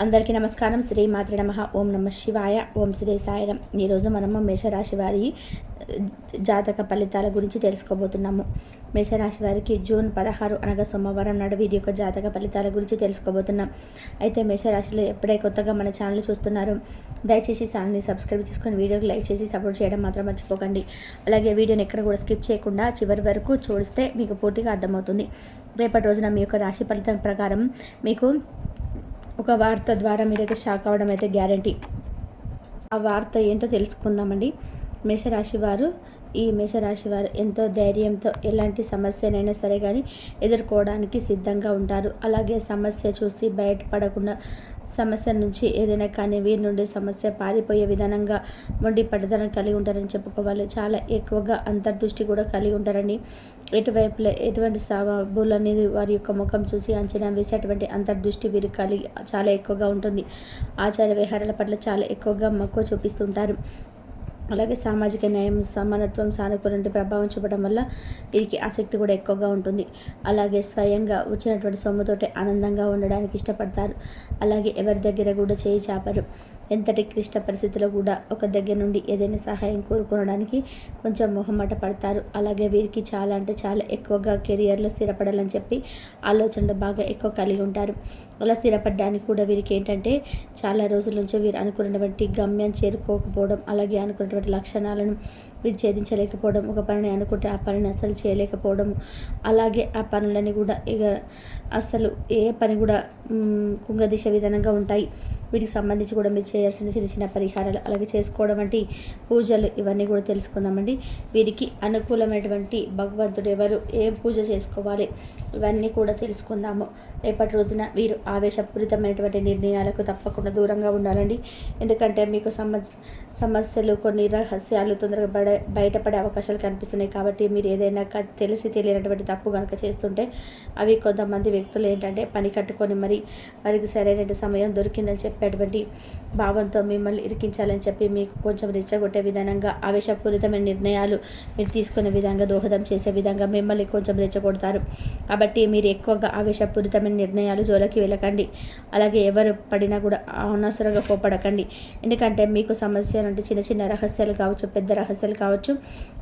అందరికీ నమస్కారం. శ్రీ మాత్రే నమః. ఓం నమః శివాయ. ఓం శ్రీ సాయిరం. ఈరోజు మనము మేషరాశి వారి జాతక ఫలితాల గురించి తెలుసుకోబోతున్నాము. మేషరాశి వారికి జూన్ 16 అనగా సోమవారం నాడు వీరి యొక్క జాతక ఫలితాల గురించి తెలుసుకోబోతున్నాం. అయితే మేషరాశిలో ఎప్పుడే కొత్తగా మన ఛానల్ చూస్తున్నారు, దయచేసి ఛానల్ని సబ్స్క్రైబ్ చేసుకొని వీడియోకి లైక్ చేసి సపోర్ట్ చేయడం మాత్రం మర్చిపోకండి. అలాగే వీడియోని ఎక్కడ కూడా స్కిప్ చేయకుండా చివరి వరకు చూస్తే మీకు పూర్తిగా అర్థమవుతుంది. రేపటి రోజున మీ యొక్క రాశి ఫలితం ప్రకారం మీకు ఒక వార్త ద్వారా మీరైతే షాక్ అవ్వడం అయితే గ్యారంటీ. ఆ వార్త ఏంటో తెలుసుకుందామండి. మేషరాశి వారు ఎంతో ధైర్యంతో ఎలాంటి సమస్యనైనా సరే కానీ ఎదుర్కోవడానికి సిద్ధంగా ఉంటారు. అలాగే సమస్య చూసి బయటపడకుండా సమస్య నుంచి ఏదైనా కానీ వీరి నుండి సమస్య పారిపోయే విధానంగా మొండి పట్టుదల కలిగి ఉంటారని చెప్పుకోవాలి. చాలా ఎక్కువగా అంతర్దృష్టి కూడా కలిగి ఉంటారండి. ఎటువైపులో ఎటువంటి సవాబులు అనేది వారి యొక్క ముఖం చూసి అంచనా వేసేటువంటి అంతర్దృష్టి వీరు చాలా ఎక్కువగా ఉంటుంది. ఆచార వ్యవహారాల పట్ల చాలా ఎక్కువగా మక్కువ చూపిస్తుంటారు. అలాగే సామాజిక న్యాయం, సమానత్వం, సానుకూల ప్రభావం చూపడం వల్ల వీరికి ఆసక్తి కూడా ఎక్కువగా ఉంటుంది. అలాగే స్వయంగా వచ్చినటువంటి సొమ్ముతోటి ఆనందంగా ఉండడానికి ఇష్టపడతారు. అలాగే ఎవరి దగ్గర కూడా చేయి చాపరు. ఎంతటి క్లిష్ట పరిస్థితుల్లో కూడా ఒక దగ్గర నుండి ఏదైనా సహాయం కోరుకోవడానికి కొంచెం మొహమాట పడతారు. అలాగే వీరికి చాలా అంటే చాలా ఎక్కువగా కెరియర్లో స్థిరపడాలని చెప్పి ఆలోచనలు బాగా ఎక్కువ కలిగి ఉంటారు. అలా స్థిరపడడానికి కూడా వీరికి ఏంటంటే చాలా రోజుల నుంచి వీరు అనుకున్నటువంటి గమ్యం చేరుకోకపోవడం, అలాగే అనుకున్నటువంటి లక్షణాలను వీరు ఛేదించలేకపోవడం, ఒక పనిని అనుకుంటే ఆ పనిని అసలు చేయలేకపోవడం, అలాగే ఆ పనులని కూడా ఇక అసలు ఏ పని కూడా కుంగదీశ విధానంగా ఉంటాయి. వీటికి సంబంధించి కూడా మీరు చేయాల్సిన చిన్న చిన్న పరిహారాలు, అలాగే చేసుకోవడం వంటి పూజలు, ఇవన్నీ కూడా తెలుసుకుందామండి. వీరికి అనుకూలమైనటువంటి భగవంతుడు ఎవరు, ఏం పూజ చేసుకోవాలి, ఇవన్నీ కూడా తెలుసుకుందాము. రేపటి రోజున వీరు ఆవేశపూరితమైనటువంటి నిర్ణయాలకు తప్పకుండా దూరంగా ఉండాలండి. ఎందుకంటే మీకు సమస్యలు, కొన్ని రహస్యాలు తొందరగా బయటపడే అవకాశాలు కనిపిస్తున్నాయి. కాబట్టి మీరు ఏదైనా తెలిసి తెలియనటువంటి తప్పు కనుక చేస్తుంటే అవి కొంతమంది వ్యక్తులు ఏంటంటే పని కట్టుకొని మరి వారికి సరైన సమయం దొరికిందని చెప్పేటువంటి భావంతో మిమ్మల్ని ఇరికించాలని చెప్పి మీకు కొంచెం రెచ్చగొట్టే విధానంగా ఆవేశపూరితమైన నిర్ణయాలు మీరు తీసుకునే విధంగా దోహదం చేసే విధంగా మిమ్మల్ని కొంచెం రెచ్చగొడతారు. కాబట్టి మీరు ఎక్కువగా ఆవేశపూరితమైన నిర్ణయాలు జోలికి వెళ్ళకండి. అలాగే ఎవరు పడినా కూడా అనవసరంగా కోపడకండి. ఎందుకంటే మీకు సమస్య అంటే చిన్న చిన్న రహస్యాలు కావచ్చు, పెద్ద రహస్యాలు కావచ్చు,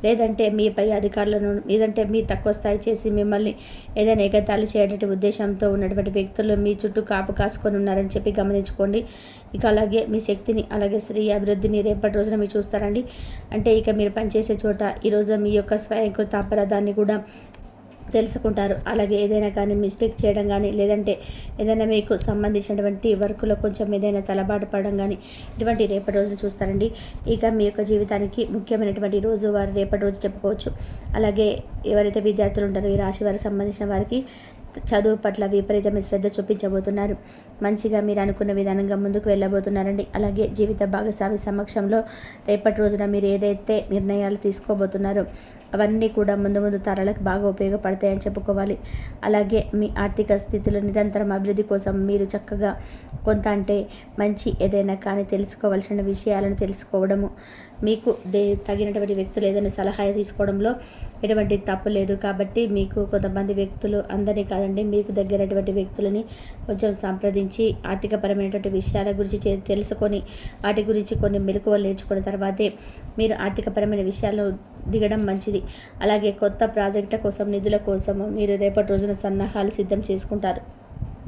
లేదంటే మీపై అధికారులను, లేదంటే మీ తక్కువ స్థాయి చేసి మిమ్మల్ని ఏదైనా ఎగతాళి చేయడానికి ఉద్దేశంతో ఉన్నటువంటి వ్యక్తులు మీ చుట్టూ కాపు కాసుకొని ఉన్నారని చెప్పి గమనించుకోండి. ఇక అలాగే మీ శక్తిని, అలాగే స్త్రీ అభివృద్ధిని రేపటి రోజున మీరు చూస్తారండి. అంటే ఇక మీరు పనిచేసే చోట ఈరోజు మీ యొక్క స్వయంకృత అపరాధాన్ని కూడా తెలుసుకుంటారు. అలాగే ఏదైనా కానీ మిస్టేక్ చేయడం కానీ, లేదంటే ఏదైనా మీకు సంబంధించినటువంటి వర్క్లో కొంచెం ఏదైనా తలబాటు పడడం కానీ, ఇటువంటి రేపటి రోజున చూస్తారండి. ఇక మీ యొక్క జీవితానికి ముఖ్యమైనటువంటి రోజు వారు రేపటి రోజు చెప్పుకోవచ్చు. అలాగే ఎవరైతే విద్యార్థులు ఉంటారో ఈ రాశి వారికి సంబంధించిన వారికి చదువు పట్ల విపరీతమైన శ్రద్ధ చూపించబోతున్నారు. మంచిగా మీరు అనుకున్న విధానంగా ముందుకు వెళ్ళబోతున్నారండి. అలాగే జీవిత భాగస్వామి సమక్షంలో రేపటి రోజున మీరు ఏదైతే నిర్ణయాలు తీసుకోబోతున్నారో అవన్నీ కూడా ముందు ముందు తరాలకు బాగా ఉపయోగపడతాయని చెప్పుకోవాలి. అలాగే మీ ఆర్థిక స్థితిలో నిరంతరం అభివృద్ధి కోసం మీరు చక్కగా కొంత అంటే మంచి ఏదైనా కానీ తెలుసుకోవాల్సిన విషయాలను తెలుసుకోవడము, మీకు తగినటువంటి వ్యక్తులు ఏదైనా సలహా తీసుకోవడంలో ఎటువంటి తప్పు లేదు. కాబట్టి మీకు కొంతమంది వ్యక్తులు, అందరినీ కాదండి, మీకు దగ్గరటువంటి వ్యక్తులని కొంచెం సంప్రదించి ఆర్థికపరమైనటువంటి విషయాల గురించి తెలుసుకొని వాటి గురించి కొన్ని మెలకువలు నేర్చుకున్న తర్వాతే మీరు ఆర్థికపరమైన విషయాలను దిగడం మంచిది. అలాగే కొత్త ప్రాజెక్టుల కోసం, నిధుల కోసము మీరు రేపటి రోజున సన్నాహాలు సిద్ధం చేసుకుంటారు.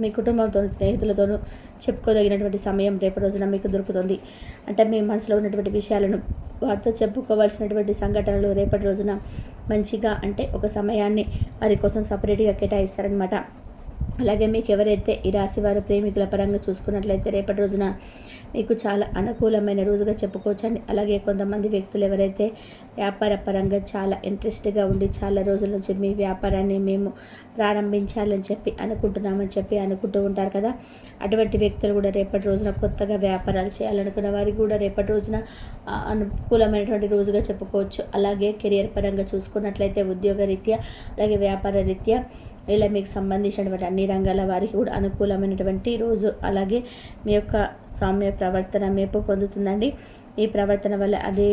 మీ కుటుంబంతో, స్నేహితులతోనూ చెప్పుకోదగినటువంటి సమయం రేపటి రోజున మీకు దొరుకుతుంది. అంటే మీ మనసులో ఉన్నటువంటి విషయాలను వారితో చెప్పుకోవాల్సినటువంటి సంఘటనలు రేపటి రోజున మంచిగా అంటే ఒక సమయాన్ని వారి కోసం సపరేట్గా కేటాయిస్తారనమాట. అలాగే మీకు ఎవరైతే ఈ రాశి వారు ప్రేమికుల పరంగా చూసుకున్నట్లయితే రేపటి రోజున మీకు చాలా అనుకూలమైన రోజుగా చెప్పుకోవచ్చండి. అలాగే కొంతమంది వ్యక్తులు ఎవరైతే వ్యాపార పరంగా చాలా ఇంట్రెస్ట్గా ఉండి చాలా రోజుల నుంచి మీ వ్యాపారాన్ని మేము ప్రారంభించాలని చెప్పి అనుకుంటూ ఉంటారు కదా, అటువంటి వ్యక్తులు కూడా రేపటి రోజున కొత్తగా వ్యాపారాలు చేయాలనుకున్న వారికి కూడా రేపటి రోజున అనుకూలమైనటువంటి రోజుగా చెప్పుకోవచ్చు. అలాగే కెరియర్ పరంగా చూసుకున్నట్లయితే ఉద్యోగ రీత్యా, అలాగే వ్యాపార రీత్యా ఇలా మీకు సంబంధించినటువంటి అన్ని రంగాల వారికి కూడా అనుకూలమైనటువంటి రోజు. అలాగే మీ యొక్క సౌమ్య ప్రవర్తన మెప్పు పొందుతుందండి. ఈ ప్రవర్తన వల్ల అదే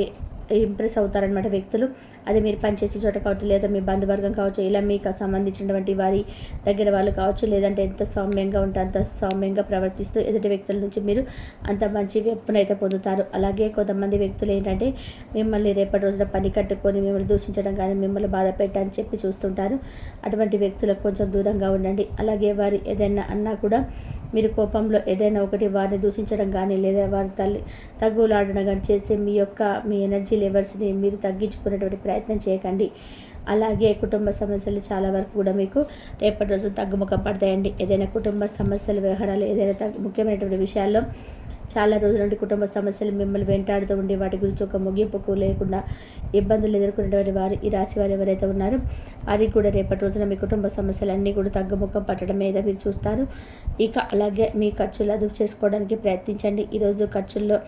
ఇంప్రెస్ అవుతారనమాట వ్యక్తులు. అది మీరు పనిచేసే చోట కావచ్చు, లేదా మీ బంధువర్గం కావచ్చు, ఇలా మీకు సంబంధించినటువంటి వారి దగ్గర వాళ్ళు కావచ్చు, లేదంటే ఎంత సౌమ్యంగా ఉంటే అంత సౌమ్యంగా ప్రవర్తిస్తూ ఎదుటి వ్యక్తుల నుంచి మీరు అంత మంచి వెప్పునైతే పొందుతారు. అలాగే కొంతమంది వ్యక్తులు ఏంటంటే మిమ్మల్ని రేపటి రోజున పని కట్టుకొని మిమ్మల్ని దూషించడం కానీ, మిమ్మల్ని బాధ పెట్టని చెప్పి చూస్తుంటారు. అటువంటి వ్యక్తులకు కొంచెం దూరంగా ఉండండి. అలాగే వారు ఏదైనా అన్నా కూడా మీరు కోపంలో ఏదైనా ఒకటి వారిని దూషించడం కానీ, లేదా వారి తగులాడడం కానీ చేసి మీ ఎనర్జీ లెవెల్స్ని మీరు తగ్గించుకునేటువంటి ప్రయత్నం చేయకండి. అలాగే కుటుంబ సమస్యలు చాలా వరకు కూడా మీకు రేపటి రోజు తగ్గుముఖం పడతాయండి. ఏదైనా కుటుంబ సమస్యల వ్యవహారాలు, ఏదైనా ముఖ్యమైనటువంటి విషయాల్లో చాలా రోజుల నుండి కుటుంబ సమస్యలు మిమ్మల్ని వెంటాడుతూ ఉండి వాటి గురించి ఒక ముగింపుకు లేకుండా ఇబ్బందులు ఎదుర్కొనేటువంటి వారు, ఈ రాశి వారు ఎవరైతే ఉన్నారో వారికి కూడా రేపటి రోజున మీ కుటుంబ సమస్యలన్నీ కూడా తగ్గుముఖం పట్టడం మీద మీరు చూస్తారు. ఇక అలాగే మీ ఖర్చులు అదుపు చేసుకోవడానికి ప్రయత్నించండి. ఈరోజు ఖర్చుల్లో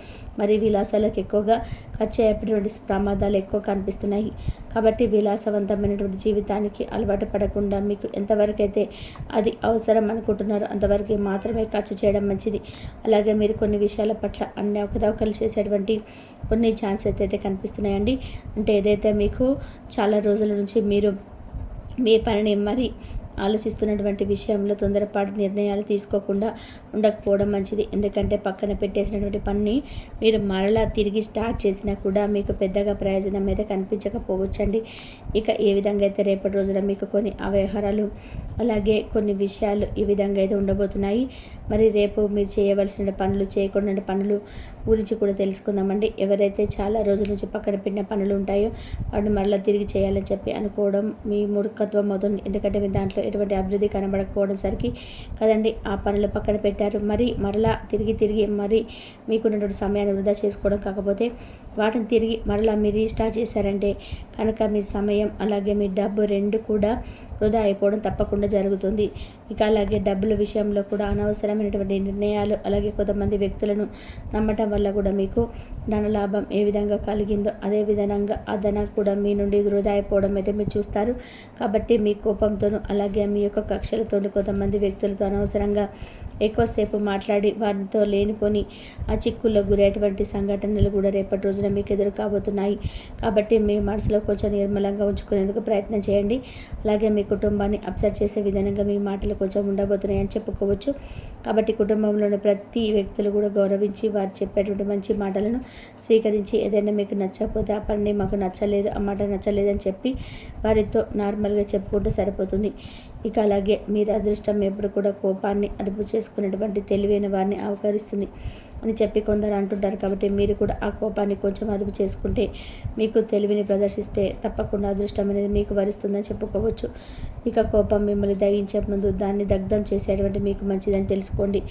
మరి విలాసాలకు ఎక్కువగా ఖర్చు అయ్యేటువంటి ప్రమాదాలు ఎక్కువ కనిపిస్తున్నాయి. కాబట్టి విలాసవంతమైనటువంటి జీవితానికి అలవాటు పడకుండా మీకు ఎంతవరకు అయితే అది అవసరం అనుకుంటున్నారో అంతవరకు మాత్రమే ఖర్చు చేయడం మంచిది. అలాగే మీరు కొన్ని విషయాల పట్ల అన్ని అవకతవకలు చేసేటువంటి కొన్ని ఛాన్సెస్ అయితే కనిపిస్తున్నాయండి. అంటే ఏదైతే మీకు చాలా రోజుల నుంచి మీరు మీ పనిని మరి ఆలోచిస్తున్నటువంటి విషయంలో తొందరపాటు నిర్ణయాలు తీసుకోకుండా ఉండకపోవడం మంచిది. ఎందుకంటే పక్కన పెట్టేసినటువంటి పనిని మీరు మరలా తిరిగి స్టార్ట్ చేసినా కూడా మీకు పెద్దగా ప్రయోజనం అయితే కనిపించకపోవచ్చండి. ఇక ఏ విధంగా అయితే రేపటి రోజున మీకు కొన్ని వ్యవహారాలు అలాగే కొన్ని విషయాలు ఈ విధంగా అయితే ఉండబోతున్నాయి. మరి రేపు మీరు చేయవలసిన పనులు, చేయకూడని పనులు గురించి కూడా తెలుసుకుందామండి. ఎవరైతే చాలా రోజుల నుంచి పక్కన పెట్టిన పనులు ఉంటాయో వాటిని మరలా తిరిగి చేయాలని చెప్పి అనుకోవడం మీ మూర్ఖత్వం అవుతుంది. ఎందుకంటే మీ దాంట్లో ఎటువంటి అభివృద్ధి కనబడకపోవడం సరికి కదండి ఆ పనులు పక్కన పెట్టారు. మరలా తిరిగి మరి మీకున్నటువంటి సమయాన్ని వృధా చేసుకోవడం కాకపోతే వాటిని తిరిగి మరలా మీరు రీస్టార్ట్ చేశారంటే కనుక మీ సమయం అలాగే మీ డబ్బు రెండు కూడా వృధా అయిపోవడం తప్పకుండా జరుగుతుంది. ఇక అలాగే డబ్బుల విషయంలో కూడా అనవసరమైనటువంటి నిర్ణయాలు, అలాగే కొంతమంది వ్యక్తులను నమ్మటం వల్ల కూడా మీకు ధన లాభం ఏ విధంగా కలిగిందో అదే విధంగా ఆ ధనం కూడా మీ నుండి వృధా అయిపోవడం అయితే మీరు చూస్తారు. కాబట్టి మీ కోపంతోనూ అలాగే మీ యొక్క కక్షలతో కొంతమంది వ్యక్తులతో అనవసరంగా ఎక్కువసేపు మాట్లాడి వారితో లేనిపోని ఆ చిక్కుల్లో గురేటువంటి సంఘటనలు కూడా రేపటి రోజున మీకు ఎదురు కాబోతున్నాయి. కాబట్టి మీ మనసులో కొంచెం నిర్మలంగా ఉంచుకునేందుకు ప్రయత్నం చేయండి. అలాగే మీ కుటుంబాన్ని అప్సెట్ చేసే విధంగా మీ మాటలు కొంచెం ఉండబోతున్నాయని చెప్పుకోవచ్చు. కాబట్టి కుటుంబంలోని ప్రతి వ్యక్తులు కూడా గౌరవించి వారు చెప్పేటువంటి మంచి మాటలను స్వీకరించి ఏదైనా మీకు నచ్చకపోతే ఆ పని మాకు నచ్చలేదు, ఆ మాట నచ్చలేదని చెప్పి వారితో నార్మల్గా చెప్పుకుంటూ సరిపోతుంది. ఇక అలాగే మీరు అదృష్టం ఎప్పుడు కూడా కోపాన్ని అదుపు చేసుకునేటువంటి తెలివైన వారిని అవకరిస్తుంది అని చెప్పి కొందరు అంటుంటారు. కాబట్టి మీరు కూడా ఆ కోపాన్ని కొంచెం అదుపు చేసుకుంటే, మీకు తెలివిని ప్రదర్శిస్తే తప్పకుండా అదృష్టం అనేది మీకు వరిస్తుందని చెప్పుకోవచ్చు. ఇక కోపం మిమ్మల్ని దగించే ముందు దాన్ని దగ్ధం చేసేటువంటి మీకు మంచిదని తెలుసుకోండి.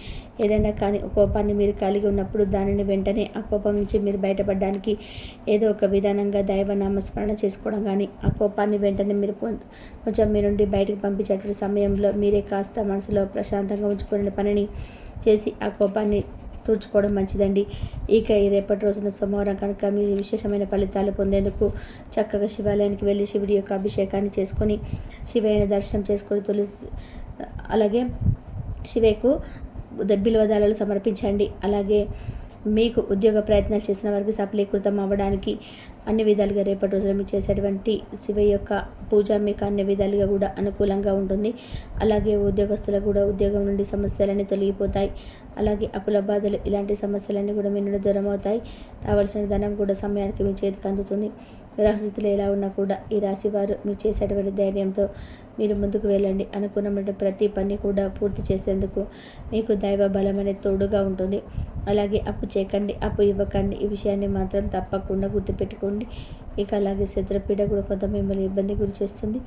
ఏదైనా కానీ కోపాన్ని మీరు కలిగి ఉన్నప్పుడు దానిని వెంటనే ఆ కోపం నుంచి మీరు బయటపడడానికి ఏదో ఒక విధానంగా దైవనామస్మరణ చేసుకోవడం కానీ, ఆ కోపాన్ని వెంటనే మీరు కొంచెం మీ నుండి బయటకు పంపించేటువంటి సమయంలో మీరే కాస్త మనసులో ప్రశాంతంగా ఉంచుకునే పనిని చేసి ఆ కోపాన్ని తూర్చుకోవడం మంచిదండి. ఇక ఈ రేపటి రోజున సోమవారం కనుక మీరు విశేషమైన ఫలితాలు పొందేందుకు చక్కగా శివాలయానికి వెళ్ళి శివుడి యొక్క అభిషేకాన్ని చేసుకొని శివయ్యని దర్శనం చేసుకొని అలాగే శివయ్యకు బిల్వదళాలు సమర్పించండి. అలాగే మీకు ఉద్యోగ ప్రయత్నాలు చేసిన వారికి సఫలీకృతం అవ్వడానికి అన్ని విధాలుగా రేపటి రోజున మీరు చేసేటువంటి శివయ్య యొక్క పూజ మీకు అన్ని విధాలుగా కూడా అనుకూలంగా ఉంటుంది. అలాగే ఉద్యోగస్తులకు కూడా ఉద్యోగం నుండి సమస్యలన్నీ తొలగిపోతాయి. అలాగే అప్పుల బాధలు ఇలాంటి సమస్యలన్నీ కూడా మీ నుండి దూరం అవుతాయి. రావాల్సిన ధనం కూడా సమయానికి మీ చేతికి అందుతుంది. గ్రహస్థితులు ఎలా ఉన్నా కూడా ఈ రాశి వారు మీరు చేసేటువంటి ధైర్యంతో మీరు ముందుకు వెళ్ళండి. అనుకున్నటువంటి ప్రతి పని కూడా పూర్తి చేసేందుకు మీకు దైవ బలం అనేది తోడుగా ఉంటుంది. అలాగే అప్పు చేయకండి, అప్పు ఇవ్వకండి. ఈ విషయాన్ని మాత్రం తప్పకుండా గుర్తుపెట్టుకోండి. ఇక అలాగే శత్రుపీడ కూడా కొంత మిమ్మల్ని ఇబ్బంది గురి చేస్తుంది.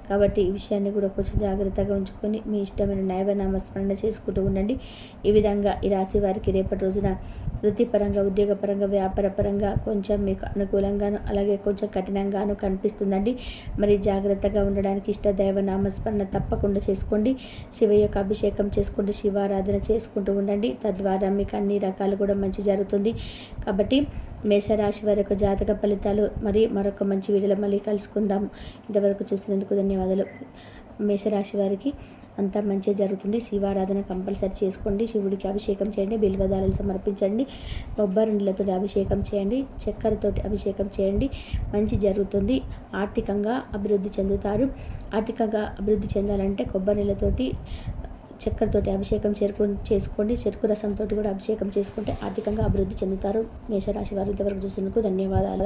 కాబట్టి ఈ విషయాన్ని కూడా కొంచెం జాగ్రత్తగా ఉంచుకొని మీ ఇష్టమైన నామస్మరణ చేసుకుంటూ ఉండండి. ఈ విధంగా ఈ రాశి వారికి రేపటి రోజున వృత్తిపరంగా, ఉద్యోగపరంగా, వ్యాపారపరంగా కొంచెం మీకు అనుకూలంగాను అలాగే కొంచెం కఠినంగాను కనిపిస్తుందండి. మరి జాగ్రత్తగా ఉండడానికి ఇష్ట దైవ నామస్మరణ తప్పకుండా చేసుకోండి. శివ యొక్క అభిషేకం చేసుకోండి, శివారాధన చేసుకుంటూ ఉండండి. తద్వారా మీకు అన్ని రకాలు కూడా మంచి జరుగుతుంది. కాబట్టి మేషరాశి వారి యొక్క జాతక ఫలితాలు మరి మరొక మంచి వీడియోలో మళ్ళీ కలుసుకుందాము. ఇంతవరకు చూసినందుకు ధన్యవాదాలు. మేషరాశి వారికి అంతా మంచిగా జరుగుతుంది. శివారాధన కంపల్సరీ చేసుకోండి. శివుడికి అభిషేకం చేయండి, బిల్వదళాలు సమర్పించండి, కొబ్బరి నీళ్ళతో అభిషేకం చేయండి, చక్కెరతోటి అభిషేకం చేయండి. మంచి జరుగుతుంది. ఆర్థికంగా అభివృద్ధి చెందుతారు. ఆర్థికంగా అభివృద్ధి చెందాలంటే కొబ్బరి నీళ్ళతోటి చక్కెరతోటి అభిషేకం చేసుకోండి. చెరుకు రసంతో కూడా అభిషేకం చేసుకుంటే ఆర్థికంగా అభివృద్ధి చెందుతారు. మేషరాశి వారు ఇంతవరకు చూసినందుకు ధన్యవాదాలు.